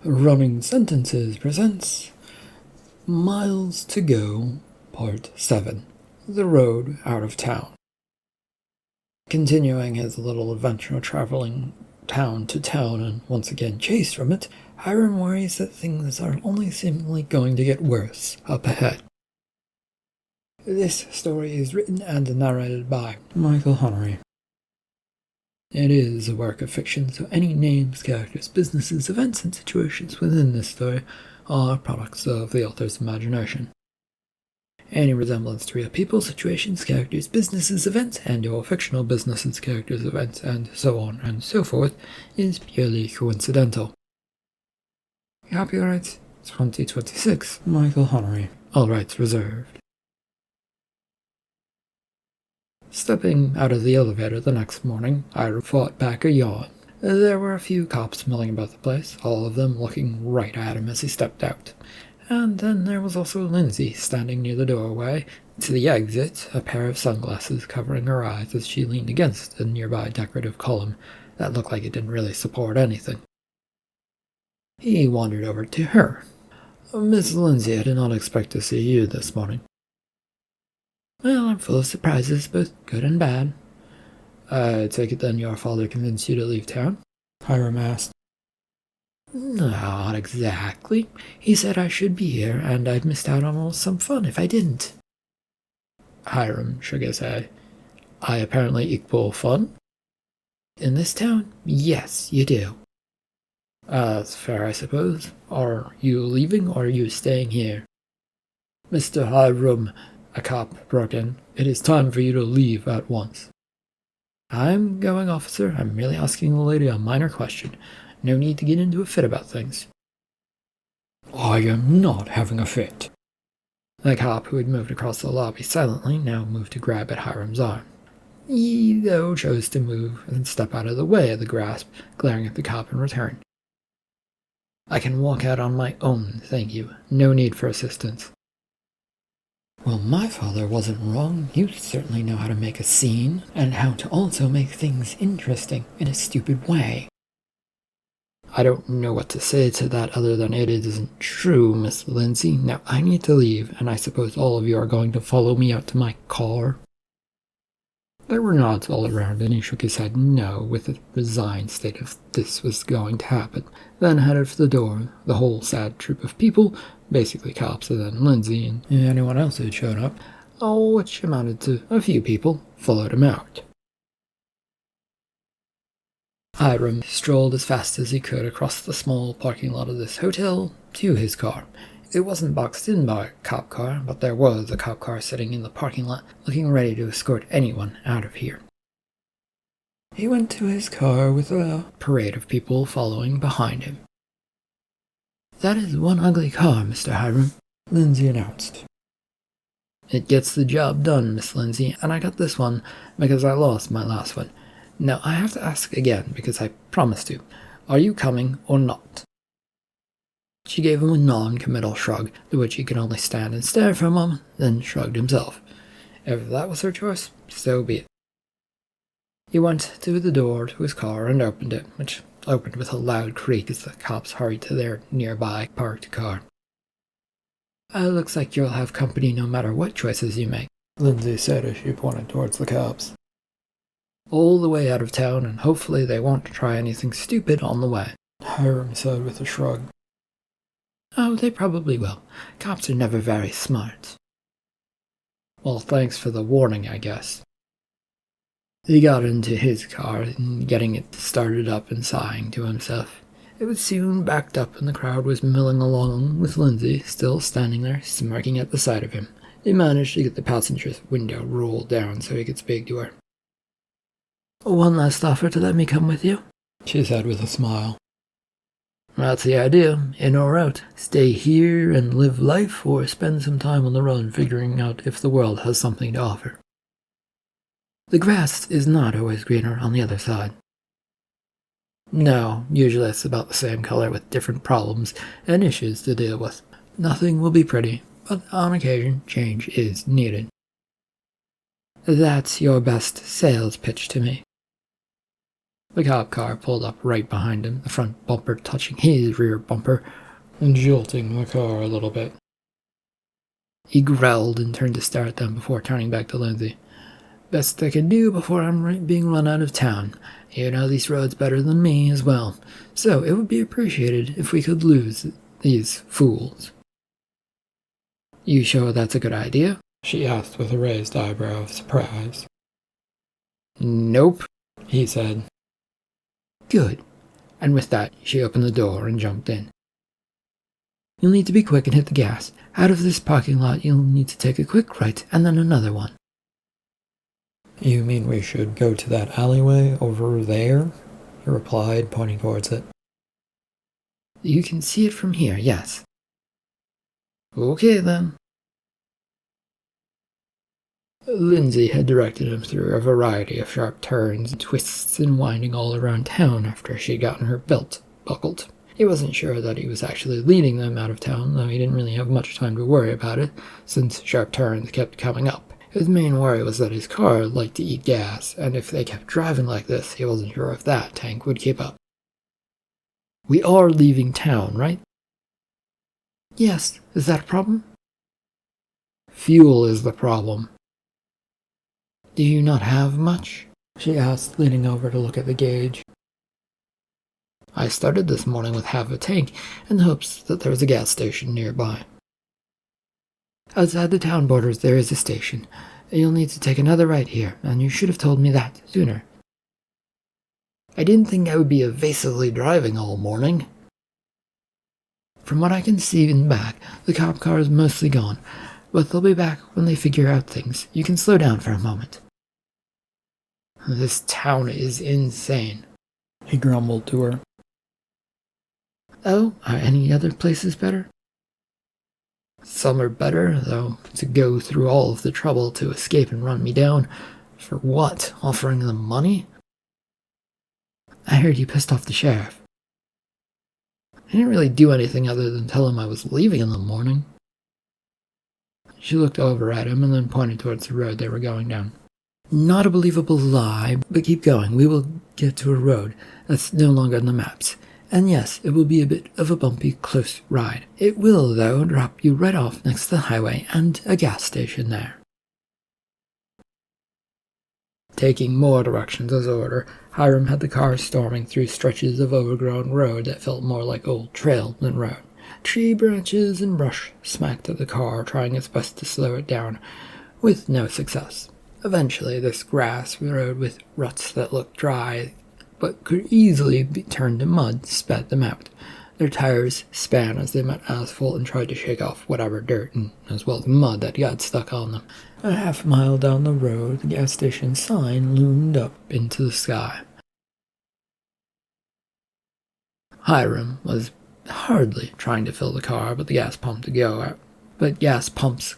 Running Sentences presents Miles to Go, Part 7, The Road Out of Town. Continuing his little adventure traveling town to town and once again chased from it, Hiram worries that things are only seemingly going to get worse up ahead. This story is written and narrated by Michael Honnery. It is a work of fiction, so any names, characters, businesses, events, and situations within this story are products of the author's imagination. Any resemblance to real people, situations, characters, businesses, events, and/or fictional businesses, characters, events, and so on and so forth is purely coincidental. Copyright 2026, Michael Honnery. All rights reserved. Stepping out of the elevator the next morning, I fought back a yawn. There were a few cops milling about the place, all of them looking right at him as he stepped out. And then there was also Lindsey standing near the doorway to the exit, a pair of sunglasses covering her eyes as she leaned against a nearby decorative column that looked like it didn't really support anything. He wandered over to her. "Miss Lindsey, I did not expect to see you this morning." "Well, I'm full of surprises, both good and bad." "I take it then your father convinced you to leave town?" Hiram asked. "Not exactly. He said I should be here, and I'd missed out on some fun if I didn't." Hiram shook his head. "I apparently equal fun?" "In this town, yes, you do." "That's fair, I suppose. Are you leaving, or are you staying here?" "Mr. Hiram," a cop broke in, "it is time for you to leave at once." "I'm going, officer. I'm merely asking the lady a minor question. No need to get into a fit about things." "I am not having a fit." The cop, who had moved across the lobby silently, now moved to grab at Hiram's arm. He, though, chose to move and step out of the way of the grasp, glaring at the cop in return. "I can walk out on my own, thank you. No need for assistance." "Well, my father wasn't wrong. You certainly know how to make a scene, and how to also make things interesting in a stupid way." "I don't know what to say to that other than it isn't true, Miss Lindsey. Now I need to leave, and I suppose all of you are going to follow me out to my car?" There were nods all around, and he shook his head no, with a resigned state of this was going to happen, then headed for the door. The whole sad troop of people, basically cops and then Lindsey and anyone else who had shown up, all which amounted to a few people, followed him out. Hiram strolled as fast as he could across the small parking lot of this hotel to his car. It wasn't boxed in by a cop car, but there was a cop car sitting in the parking lot, looking ready to escort anyone out of here. He went to his car with a parade of people following behind him. "That is one ugly car, Mr. Hiram," Lindsey announced. "It gets the job done, Miss Lindsey, and I got this one because I lost my last one. Now I have to ask again because I promised to. Are you coming or not?" She gave him a non-committal shrug, to which he could only stand and stare for a moment, then shrugged himself. If that was her choice, so be it. He went to the door to his car and opened it, which opened with a loud creak as the cops hurried to their nearby parked car. "Looks like you'll have company no matter what choices you make," Lindsey said as she pointed towards the cops. "All the way out of town, and hopefully they won't try anything stupid on the way," Hiram said with a shrug. "Oh, they probably will. Cops are never very smart." "Well, thanks for the warning, I guess." He got into his car, and getting it started up and sighing to himself. It was soon backed up, and the crowd was milling along with Lindsey still standing there, smirking at the sight of him. He managed to get the passenger's window rolled down so he could speak to her. "One last offer to let me come with you," she said with a smile. "That's the idea, in or out. Stay here and live life, or spend some time on the run figuring out if the world has something to offer. The grass is not always greener on the other side." "No, usually it's about the same color with different problems and issues to deal with. Nothing will be pretty, but on occasion change is needed." "That's your best sales pitch to me." The cop car pulled up right behind him, the front bumper touching his rear bumper and jolting the car a little bit. He growled and turned to stare at them before turning back to Lindsey. Best I can do before I'm being run out of town. You know these roads better than me as well, so it would be appreciated if we could lose these fools. You sure that's a good idea? She asked with a raised eyebrow of surprise. Nope, he said. Good. And with that, she opened the door and jumped in. You'll need to be quick and hit the gas. Out of this parking lot, you'll need to take a quick right and then another one. You mean we should go to that alleyway over there? He replied, pointing towards it. You can see it from here, yes. Okay, then. Lindsey had directed him through a variety of sharp turns, twists, and winding all around town after she had gotten her belt buckled. He wasn't sure that he was actually leading them out of town, though he didn't really have much time to worry about it, since sharp turns kept coming up. His main worry was that his car liked to eat gas, and if they kept driving like this, he wasn't sure if that tank would keep up. We are leaving town, right? Yes, is that a problem? Fuel is the problem. Do you not have much? She asked, leaning over to look at the gauge. I started this morning with half a tank in the hopes that there was a gas station nearby. Outside the town borders there is a station. You'll need to take another right here, and you should have told me that sooner. I didn't think I would be evasively driving all morning. From what I can see in the back, the cop car is mostly gone, but they'll be back when they figure out things. You can slow down for a moment. This town is insane, he grumbled to her. Oh, are any other places better? Some are better, though to go through all of the trouble to escape and run me down. For what? Offering them money? I heard you pissed off the sheriff. I didn't really do anything other than tell him I was leaving in the morning. She looked over at him and then pointed towards the road they were going down. Not a believable lie, but keep going. We will get to a road that's no longer on the maps. And yes, it will be a bit of a bumpy, close ride. It will, though, drop you right off next to the highway and a gas station there. Taking more directions as order, Hiram had the car storming through stretches of overgrown road that felt more like old trail than road. Tree branches and brush smacked at the car, trying its best to slow it down, with no success. Eventually, this grass road with ruts that looked dry but could easily be turned to mud spat them out. Their tires span as they met asphalt and tried to shake off whatever dirt and as well as mud that got stuck on them. A half-mile down the road, the gas station sign loomed up into the sky. Hiram was hardly trying to fill the car, but gas pumps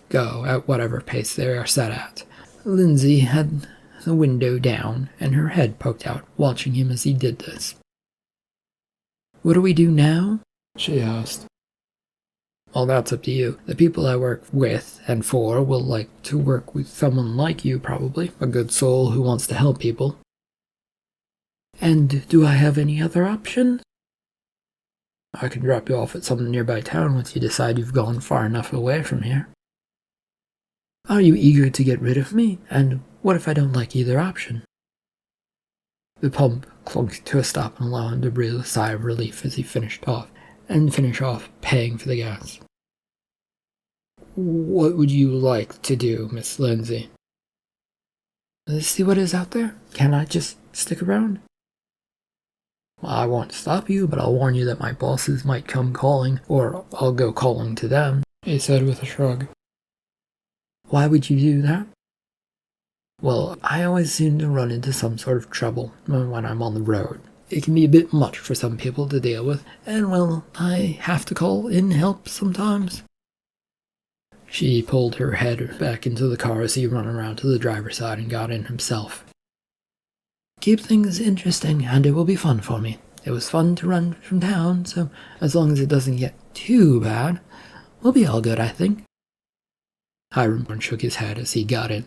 go at whatever pace they are set at. Lindsey had the window down, and her head poked out, watching him as he did this. What do we do now? She asked. Well, that's up to you. The people I work with and for will like to work with someone like you, probably. A good soul who wants to help people. And do I have any other options? I can drop you off at some nearby town once you decide you've gone far enough away from here. Are you eager to get rid of me? And what if I don't like either option? The pump clunked to a stop and allowed him to breathe a sigh of relief as he finish off paying for the gas. What would you like to do, Miss Lindsey? See what is out there? Can I just stick around? Well, I won't stop you, but I'll warn you that my bosses might come calling, or I'll go calling to them, he said with a shrug. Why would you do that? Well, I always seem to run into some sort of trouble when I'm on the road. It can be a bit much for some people to deal with, and well, I have to call in help sometimes. She pulled her head back into the car as he ran around to the driver's side and got in himself. Keep things interesting, and it will be fun for me. It was fun to run from town, so as long as it doesn't get too bad, we'll be all good, I think. Hiram shook his head as he got in.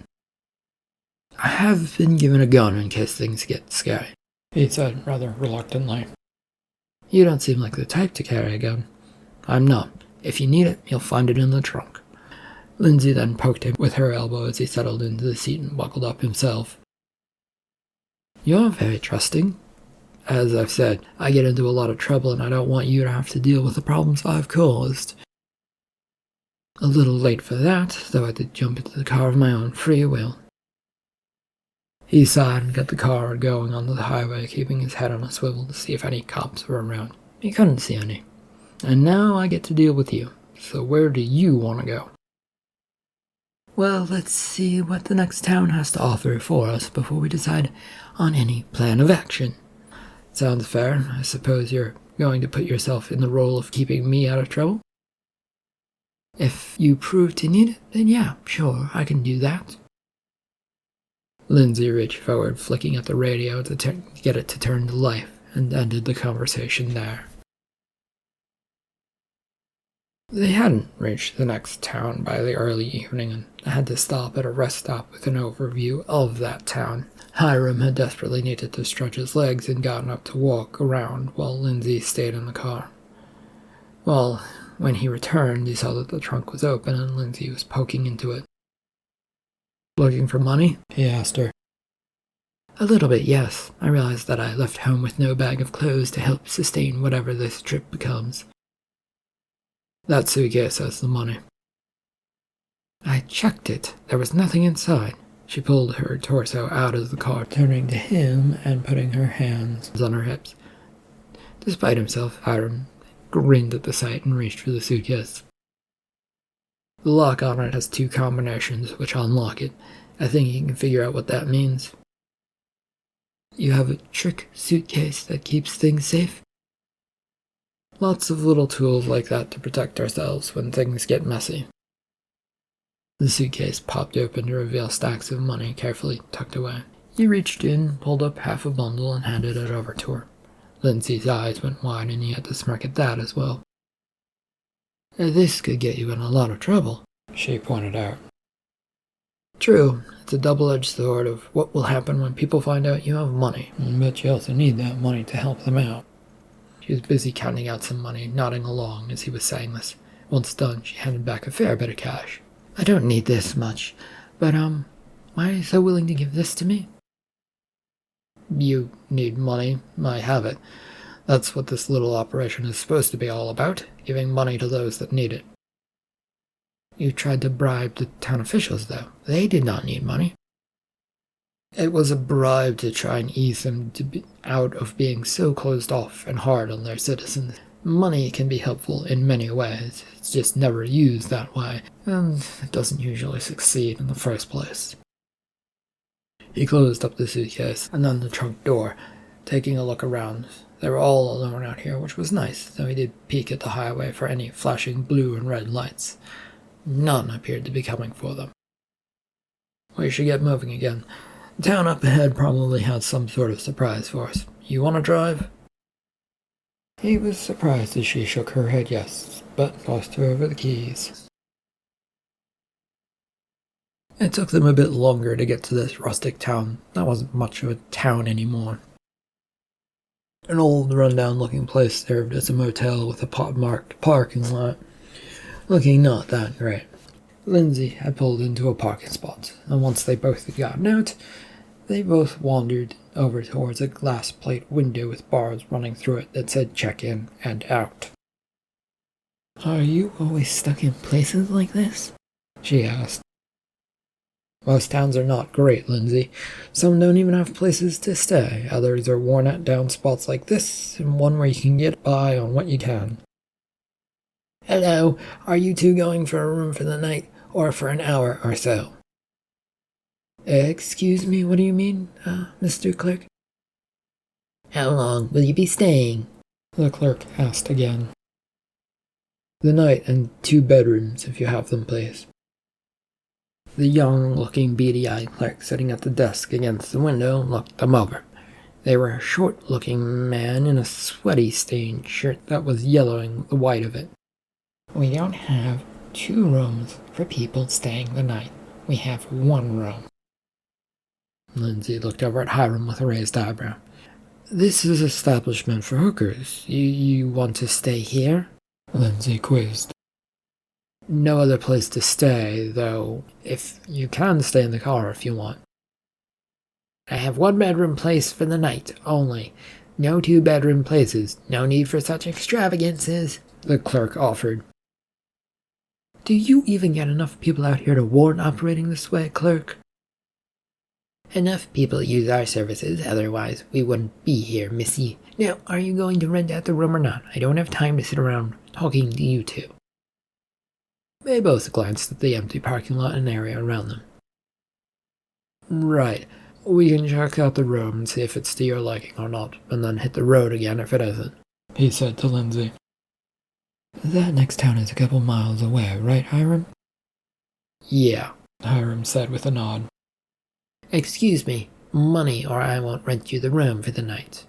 I have been given a gun in case things get scary. he said rather reluctantly. You don't seem like the type to carry a gun. I'm not. If you need it, you'll find it in the trunk. Lindsey then poked him with her elbow as he settled into the seat and buckled up himself. You're very trusting. As I've said, I get into a lot of trouble and I don't want you to have to deal with the problems I've caused. A little late for that, though I did jump into the car of my own free will. He sighed and got the car going on the highway, keeping his head on a swivel to see if any cops were around. He couldn't see any. And now I get to deal with you. So where do you want to go? Well, let's see what the next town has to offer for us before we decide on any plan of action. Sounds fair. I suppose you're going to put yourself in the role of keeping me out of trouble? If you prove to need it, then yeah, sure, I can do that. Lindsey reached forward, flicking at the radio to get it to turn to life, and ended the conversation there. They hadn't reached the next town by the early evening and had to stop at a rest stop with an overview of that town. Hiram had desperately needed to stretch his legs and gotten up to walk around while Lindsey stayed in the car. Well, when he returned, he saw that the trunk was open and Lindsey was poking into it. Looking for money? He asked her. A little bit, yes. I realized that I left home with no bag of clothes to help sustain whatever this trip becomes. That suitcase has the money. I checked it. There was nothing inside. She pulled her torso out of the car, turning to him and putting her hands on her hips. Despite himself, Hiram grinned at the sight and reached for the suitcase. The lock on it has 2 combinations, which unlock it. I think you can figure out what that means. You have a trick suitcase that keeps things safe? Lots of little tools like that to protect ourselves when things get messy. The suitcase popped open to reveal stacks of money carefully tucked away. He reached in, pulled up half a bundle, and handed it over to her. Lindsey's eyes went wide and he had to smirk at that as well. This could get you in a lot of trouble, she pointed out. True, it's a double-edged sword of what will happen when people find out you have money, but you also need that money to help them out. She was busy counting out some money, nodding along as he was saying this. Once done, she handed back a fair bit of cash. I don't need this much, but why are you so willing to give this to me? You need money, I have it. That's what this little operation is supposed to be all about, giving money to those that need it. You tried to bribe the town officials, though. They did not need money. It was a bribe to try and ease them out of being so closed off and hard on their citizens. Money can be helpful in many ways. It's just never used that way, and it doesn't usually succeed in the first place. He closed up the suitcase and then the trunk door, taking a look around. They were all alone out here, which was nice, though he did peek at the highway for any flashing blue and red lights. None appeared to be coming for them. We should get moving again. The town up ahead probably has some sort of surprise for us. You want to drive? He was surprised as she shook her head yes, but tossed her over the keys. It took them a bit longer to get to this rustic town. That wasn't much of a town anymore. An old, run-down-looking place served as a motel with a pot-marked parking lot, looking not that great. Lindsey had pulled into a parking spot, and once they both had gotten out, they both wandered over towards a glass plate window with bars running through it that said check-in and out. Are you always stuck in places like this? She asked. Most towns are not great, Lindsey. Some don't even have places to stay. Others are worn down spots like this, and one where you can get by on what you can. Hello, are you two going for a room for the night, or for an hour or so? Excuse me, what do you mean, Mr. Clerk? How long will you be staying? The clerk asked again. The night and 2 bedrooms, if you have them, please. The young-looking, beady-eyed clerk sitting at the desk against the window looked them over. They were a short-looking man in a sweaty-stained shirt that was yellowing the white of it. We don't have 2 rooms for people staying the night. We have 1 room. Lindsey looked over at Hiram with a raised eyebrow. This is establishment for hookers. You want to stay here? Lindsey quizzed. No other place to stay, though. If you can stay in the car if you want. I have 1-bedroom place for the night only. No 2-bedroom places. No need for such extravagances, the clerk offered. Do you even get enough people out here to warrant operating this way, clerk? Enough people use our services, otherwise we wouldn't be here, missy. Now, are you going to rent out the room or not? I don't have time to sit around talking to you two. They both glanced at the empty parking lot and area around them. Right. We can check out the room and see if it's to your liking or not, and then hit the road again if it isn't, he said to Lindsey. That next town is a couple miles away, right, Hiram? Yeah, Hiram said with a nod. Excuse me, money or I won't rent you the room for the night.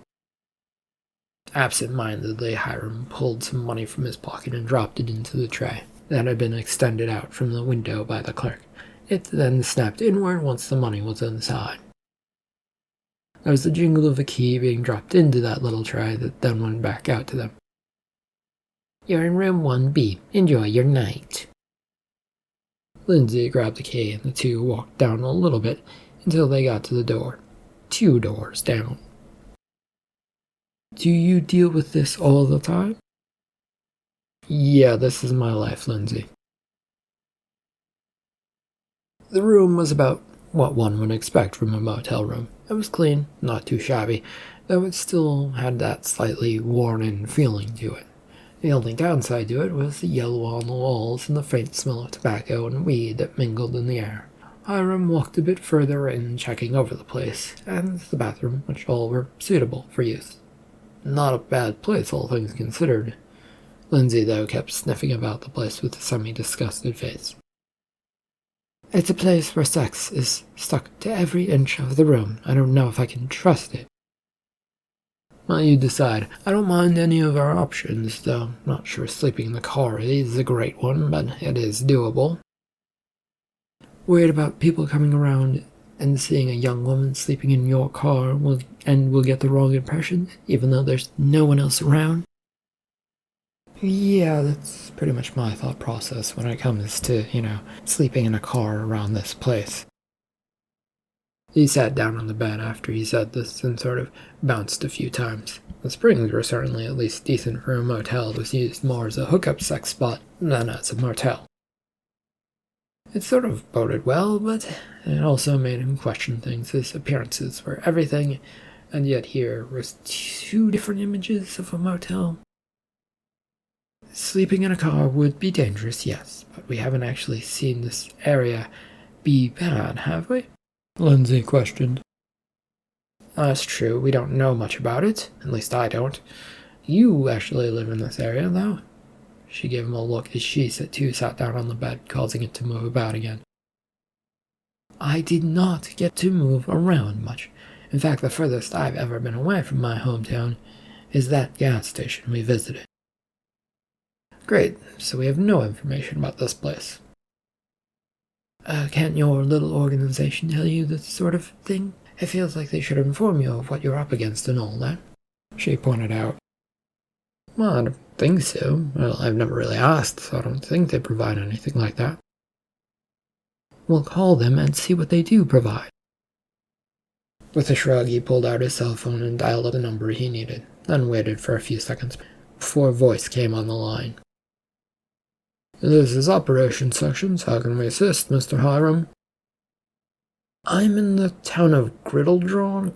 Absent-mindedly, Hiram pulled some money from his pocket and dropped it into the tray that had been extended out from the window by the clerk. It then snapped inward once the money was inside. There was the jingle of a key being dropped into that little tray that then went back out to them. You're in room 1B. Enjoy your night. Lindsey grabbed the key and the two walked down a little bit until they got to the door. 2 doors down. Do you deal with this all the time? Yeah, this is my life, Lindsey. The room was about what one would expect from a motel room. It was clean, not too shabby, though it still had that slightly worn-in feeling to it. The only downside to it was the yellow on the walls and the faint smell of tobacco and weed that mingled in the air. Hiram walked a bit further in, checking over the place, and the bathroom, which all were suitable for use. Not a bad place, all things considered. Lindsey, though, kept sniffing about the place with a semi-disgusted face. It's a place where sex is stuck to every inch of the room. I don't know if I can trust it. Well, you decide. I don't mind any of our options, though. Not sure sleeping in the car is a great one, but it is doable. Worried about people coming around and seeing a young woman sleeping in your car will get the wrong impressions, even though there's no one else around? Yeah, that's pretty much my thought process when it comes to, sleeping in a car around this place. He sat down on the bed after he said this and sort of bounced a few times. The springs were certainly at least decent for a motel. It was used more as a hookup sex spot than as a motel. It sort of boded well, but it also made him question things. His appearances were everything, and yet here was 2 different images of a motel. Sleeping in a car would be dangerous, yes, but we haven't actually seen this area be bad, have we? Lindsey questioned. That's true, we don't know much about it. At least I don't. You actually live in this area, though. She gave him a look as she too sat down on the bed, causing it to move about again. I did not get to move around much. In fact, the furthest I've ever been away from my hometown is that gas station we visited. Great, so we have no information about this place. Can't your little organization tell you this sort of thing? It feels like they should inform you of what you're up against and all that, she pointed out. Well, I don't think so. Well, I've never really asked, so I don't think they provide anything like that. We'll call them and see what they do provide. With a shrug, he pulled out his cell phone and dialed up the number he needed, then waited for a few seconds before a voice came on the line. This is Operations Sections. How can we assist, Mr. Hiram? I'm in the town of Girdledron,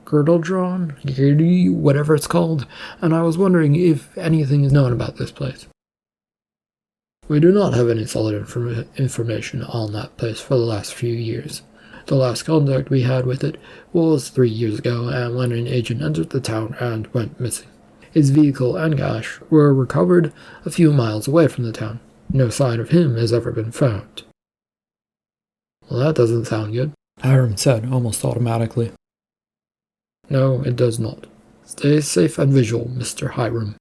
whatever it's called, and I was wondering if anything is known about this place. We do not have any solid information on that place for the last few years. The last contact we had with it was 3 years ago, and when an agent entered the town and went missing. His vehicle and cash were recovered a few miles away from the town. No sign of him has ever been found. Well, that doesn't sound good, Hiram said almost automatically. No, it does not. Stay safe and visual, Mr. Hiram.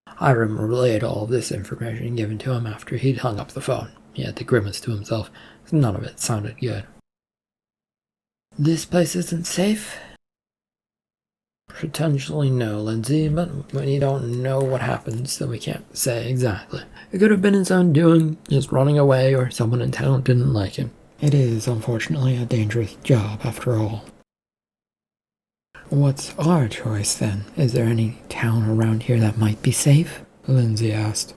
Hiram relayed all of this information given to him after he'd hung up the phone. He had to grimace to himself. None of it sounded good. This place isn't safe? Potentially no, Lindsey, but when you don't know what happens, then we can't say exactly. It could have been his own doing, just running away, or someone in town didn't like him. It is, unfortunately, a dangerous job, after all. What's our choice, then? Is there any town around here that might be safe? Lindsey asked.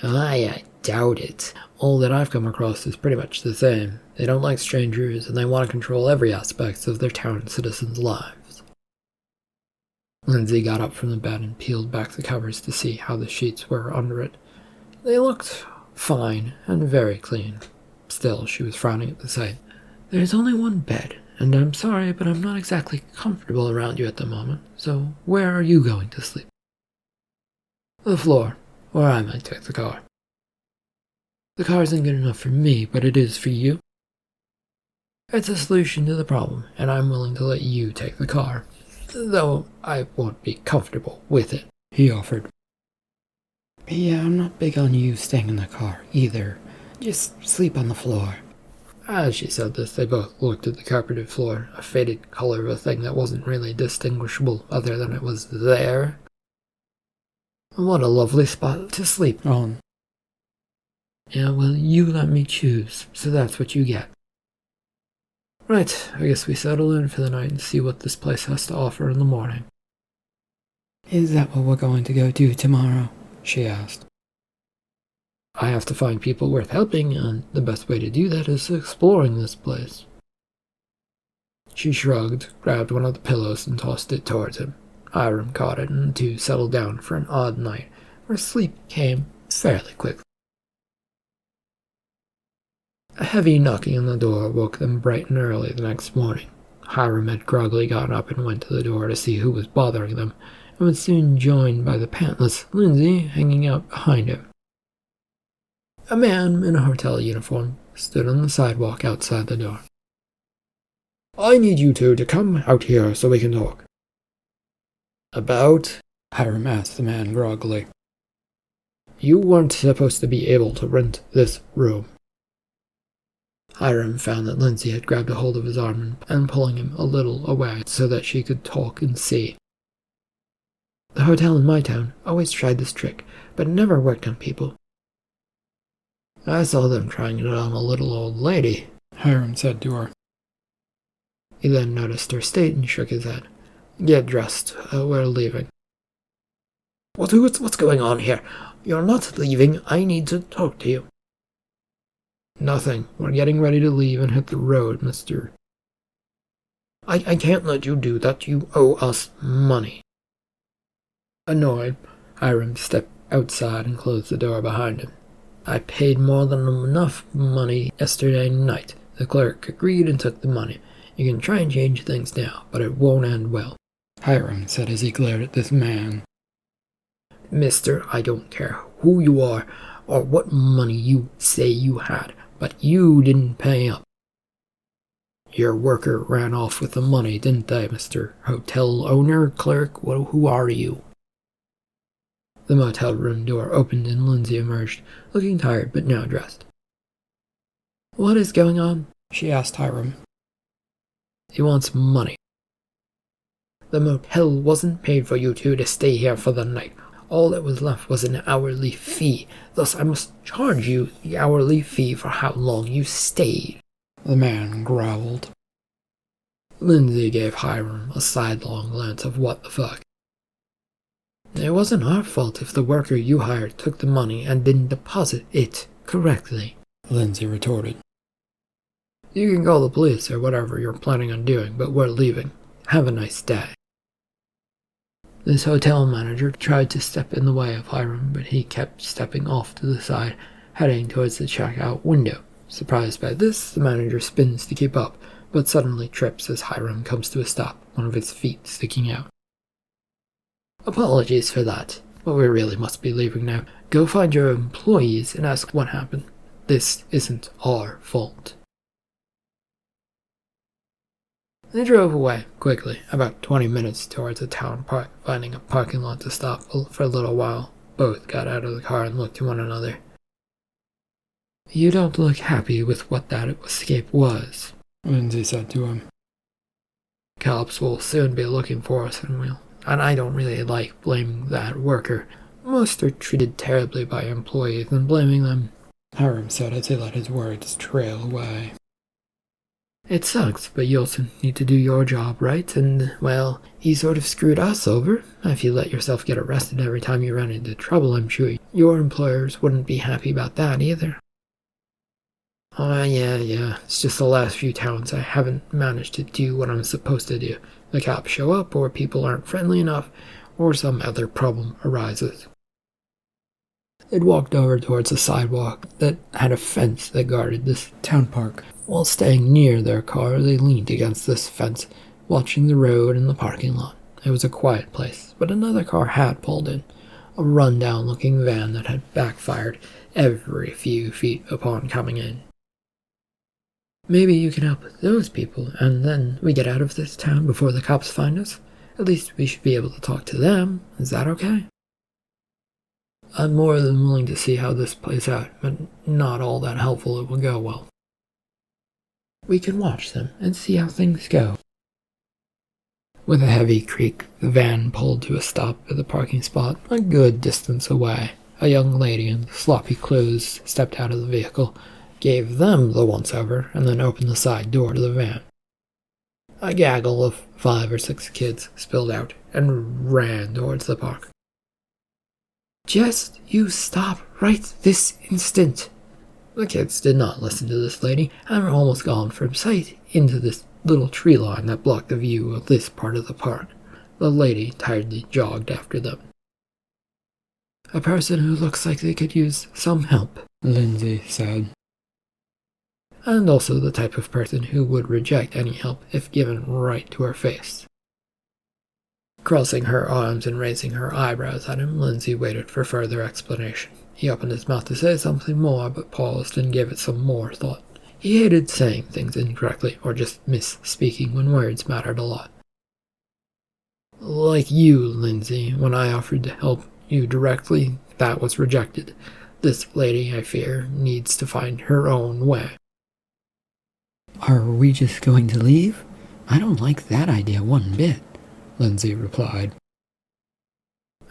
I doubt it. All that I've come across is pretty much the same. They don't like strangers, and they want to control every aspect of their town citizens' lives. Lindsey got up from the bed and peeled back the covers to see how the sheets were under it. They looked fine and very clean. Still, she was frowning at the sight. There's only one bed, and I'm sorry, but I'm not exactly comfortable around you at the moment, so where are you going to sleep? The floor, or I might take the car. The car isn't good enough for me, but it is for you. It's a solution to the problem, and I'm willing to let you take the car, though I won't be comfortable with it, he offered. Yeah, I'm not big on you staying in the car, either. Just sleep on the floor. As she said this, they both looked at the carpeted floor, a faded color of a thing that wasn't really distinguishable other than it was there. What a lovely spot to sleep on. Yeah, well, you let me choose, so that's what you get. Right, I guess we settle in for the night and see what this place has to offer in the morning. Is that what we're going to go do tomorrow? She asked. I have to find people worth helping, and the best way to do that is exploring this place. She shrugged, grabbed one of the pillows, and tossed it towards him. Hiram caught it, and the two settled down for an odd night, where sleep came fairly quickly. A heavy knocking on the door woke them bright and early the next morning. Hiram had groggily gotten up and went to the door to see who was bothering them, and was soon joined by the pantless Lindsey hanging out behind him. A man in a hotel uniform stood on the sidewalk outside the door. I need you two to come out here so we can talk. About? Hiram asked the man groggily. You weren't supposed to be able to rent this room. Hiram found that Lindsey had grabbed a hold of his arm and pulling him a little away so that she could talk and see. The hotel in my town always tried this trick, but it never worked on people. I saw them trying it on a little old lady, Hiram said to her. He then noticed her state and shook his head. Get dressed, we're leaving. What's going on here? You're not leaving, I need to talk to you. Nothing, we're getting ready to leave and hit the road, mister. I can't let you do that, you owe us money. Annoyed, Hiram stepped outside and closed the door behind him. I paid more than enough money yesterday night. The clerk agreed and took the money. You can try and change things now, but it won't end well, Hiram said as he glared at this man. Mister, I don't care who you are or what money you say you had, but you didn't pay up. Your worker ran off with the money, didn't they, Mr. Hotel owner, clerk? Who are you? The motel room door opened and Lindsey emerged, looking tired but now dressed. What is going on? She asked Hiram. He wants money. The motel wasn't paid for you two to stay here for the night. All that was left was an hourly fee. Thus I must charge you the hourly fee for how long you stayed, the man growled. Lindsey gave Hiram a sidelong glance of what the fuck. It wasn't our fault if the worker you hired took the money and didn't deposit it correctly, Lindsey retorted. You can call the police or whatever you're planning on doing, but we're leaving. Have a nice day. This hotel manager tried to step in the way of Hiram, but he kept stepping off to the side, heading towards the checkout window. Surprised by this, the manager spins to keep up, but suddenly trips as Hiram comes to a stop, one of his feet sticking out. Apologies for that, but we really must be leaving now. Go find your employees and ask what happened. This isn't our fault. They drove away quickly, about 20 minutes towards a town park, finding a parking lot to stop for a little while. Both got out of the car and looked to one another. You don't look happy with what that escape was, Lindsey said to him. cops will soon be looking for us, and I don't really like blaming that worker. Most are treated terribly by employees, and blaming them," Hiram said as he let his words trail away. "It sucks, but you also need to do your job, right? And, well, you sort of screwed us over. If you let yourself get arrested every time you ran into trouble, I'm sure your employers wouldn't be happy about that either." Yeah. It's just the last few times I haven't managed to do what I'm supposed to do. The cops show up, or people aren't friendly enough, or some other problem arises." They'd walked over towards a sidewalk that had a fence that guarded this town park. While staying near their car, they leaned against this fence, watching the road and the parking lot. It was a quiet place, but another car had pulled in, a run-down-looking van that had backfired every few feet upon coming in. "Maybe you can help those people, and then we get out of this town before the cops find us. At least we should be able to talk to them. Is that okay?" "I'm more than willing to see how this plays out, but not all that helpful it will go well." "We can watch them and see how things go." With a heavy creak, the van pulled to a stop at the parking spot a good distance away. A young lady in sloppy clothes stepped out of the vehicle, gave them the once-over, and then opened the side door to the van. A gaggle of 5 or 6 kids spilled out and ran towards the park. "Just you stop right this instant." The kids did not listen to this lady, and were almost gone from sight into this little tree line that blocked the view of this part of the park. The lady tiredly jogged after them. "A person who looks like they could use some help," Lindsey said. "And also the type of person who would reject any help if given right to her face." Crossing her arms and raising her eyebrows at him, Lindsey waited for further explanation. He opened his mouth to say something more, but paused and gave it some more thought. He hated saying things incorrectly or just misspeaking when words mattered a lot. "Like you, Lindsey, when I offered to help you directly, that was rejected. This lady, I fear, needs to find her own way." "Are we just going to leave? I don't like that idea one bit," Lindsey replied.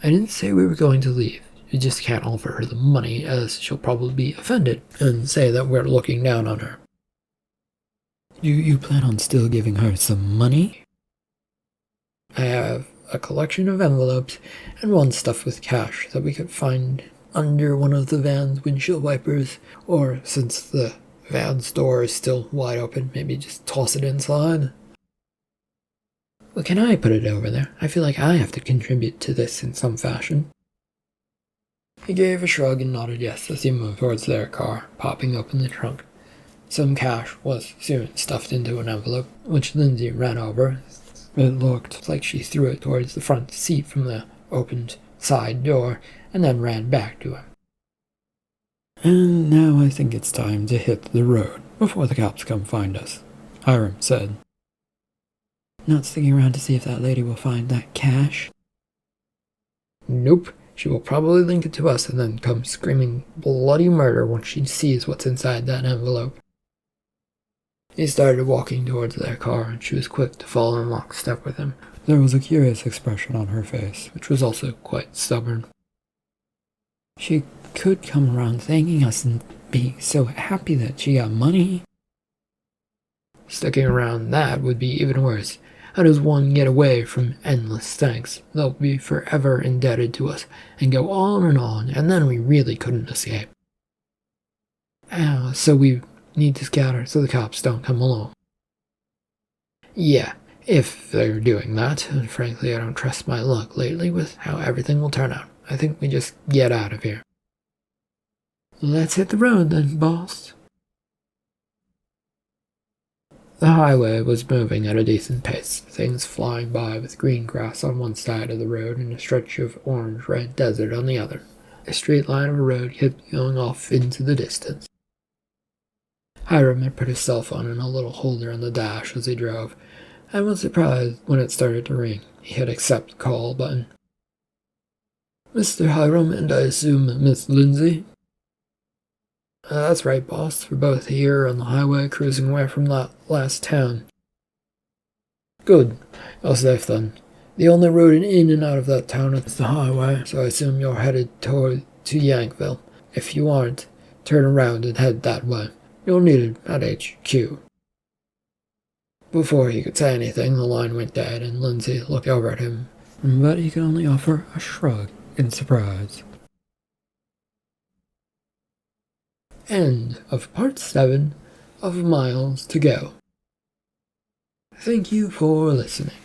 "I didn't say we were going to leave. You just can't offer her the money, as she'll probably be offended and say that we're looking down on her." You plan on still giving her some money?" "I have a collection of envelopes and one stuffed with cash that we could find under one of the van's windshield wipers, or since the van's door is still wide open, maybe just toss it inside." "Well, can I put it over there? I feel like I have to contribute to this in some fashion." He gave a shrug and nodded yes as he moved towards their car, popping open the trunk. Some cash was soon stuffed into an envelope, which Lindsey ran over. It looked like she threw it towards the front seat from the opened side door, and then ran back to him. "And now I think it's time to hit the road before the cops come find us," Hiram said. "Not sticking around to see if that lady will find that cash?" "Nope. She will probably link it to us and then come screaming bloody murder when she sees what's inside that envelope." He started walking towards their car, and she was quick to follow in lockstep with him. There was a curious expression on her face, which was also quite stubborn. "She could come around thanking us and be so happy that she got money." "Sticking around that would be even worse. How does one get away from endless thanks? They'll be forever indebted to us, and go on, and then we really couldn't escape." So we need to scatter so the cops don't come along." "Yeah, if they're doing that, and frankly I don't trust my luck lately with how everything will turn out. I think we just get out of here." "Let's hit the road then, boss." The highway was moving at a decent pace, things flying by with green grass on one side of the road and a stretch of orange-red desert on the other. A straight line of road kept going off into the distance. Hiram had put his cell phone in a little holder on the dash as he drove, and was surprised when it started to ring. He hit accept call button. "Mr. Hiram, and I assume Miss Lindsey?" That's right, boss. We're both here on the highway cruising away from that last town." Good. You're safe then. The only road in and out of that town is the highway, so I assume you're headed to Yankville. If you aren't, turn around and head that way. You'll need it at HQ. Before he could say anything, the line went dead, and Lindsey looked over at him, but he could only offer a shrug in surprise. End of part 7 of Miles to Go. Thank you for listening.